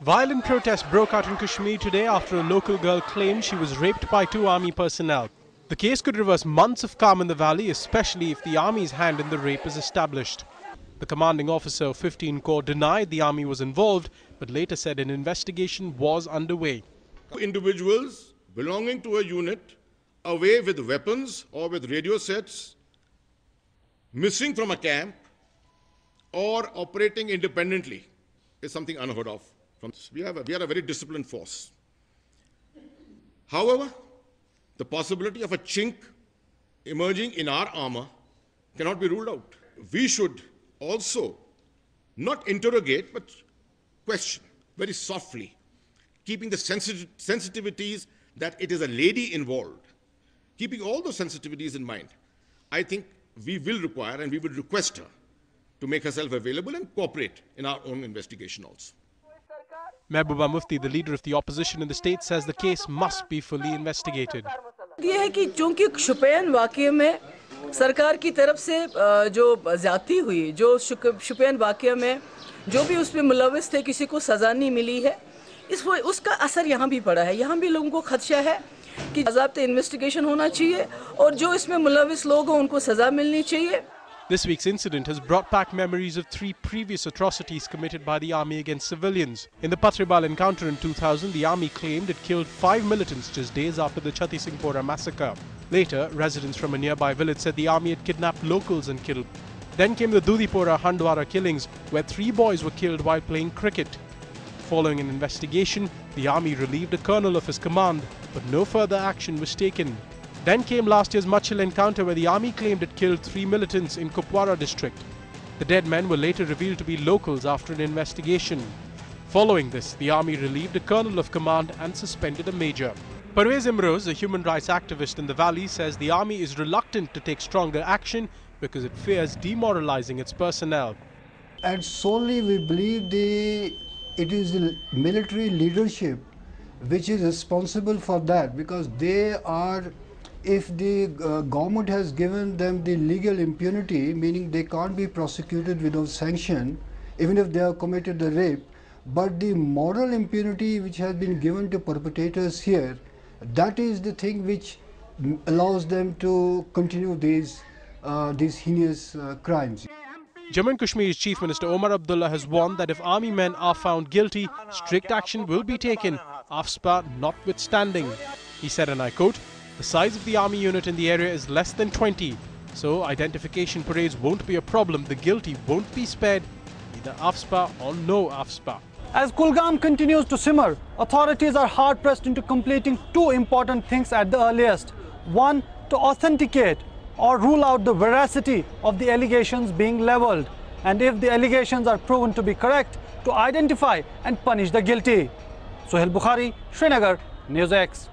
Violent protests broke out in Kashmir today after a local girl claimed she was raped by 2 army personnel. The case could reverse months of calm in the valley, especially if the army's hand in the rape is established. The commanding officer of 15 Corps denied the army was involved, but later said an investigation was underway. Individuals belonging to a unit away with weapons or with radio sets, missing from a camp, or operating independently is something unheard of. We are a very disciplined force. However, the possibility of a chink emerging in our armor cannot be ruled out. We should also not interrogate, but question very softly, keeping the sensitivities that it is a lady involved. Keeping all those sensitivities in mind, I think we will require and we will request her to make herself available and cooperate in our own investigation also. Mehbooba Mufti, the leader of the opposition in the state, says the case must be fully investigated. ये है कि चूंकि शुपियान वाक़ये में सरकार की तरफ से जो ज़्यादती हुई, जो शुपियान वाक़ये में जो भी उसमें मुलविस थे किसी को सज़ा नहीं मिली है, उसका असर यहाँ भी पड़ा है। यहाँ भी लोगों को खदशा है कि ज़ाब्ते इन्वेस्टिगेशन होना चाहिए और जो इसमें मुलविस लोग हैं उनको सज़ा मिलनी चाहिए। This week's incident has brought back memories of 3 previous atrocities committed by the army against civilians. In the Patribal encounter in 2000, the army claimed it killed 5 militants just days after the Chatti Singhpora massacre. Later, residents from a nearby village said the army had kidnapped locals and killed. Then came the Dudipora Handwara killings, where 3 boys were killed while playing cricket. Following an investigation, the army relieved a colonel of his command, but no further action was taken. Then came last year's Machil encounter, where the army claimed it killed 3 militants in Kupwara district. The dead men were later revealed to be locals after an investigation. Following this, the army relieved a colonel of command and suspended a major. Parvez Imroz, a human rights activist in the valley, says the army is reluctant to take stronger action because it fears demoralizing its personnel. And solely we believe it is the military leadership which is responsible for that, because they are, if the government has given them the legal impunity, meaning they can't be prosecuted without sanction, even if they have committed the rape, but the moral impunity which has been given to perpetrators here, that is the thing which allows them to continue these heinous crimes. Jammu and Kashmir's Chief Minister Omar Abdullah has warned that if army men are found guilty, strict action will be taken, AFSPA notwithstanding. He said, and I quote, "The size of the army unit in the area is less than 20, so identification parades won't be a problem. The guilty won't be spared, either AFSPA or no AFSPA." As Kulgam continues to simmer, authorities are hard-pressed into completing 2 important things at the earliest. One, to authenticate or rule out the veracity of the allegations being levelled, and if the allegations are proven to be correct, to identify and punish the guilty. Sohail Bukhari, Srinagar, News X.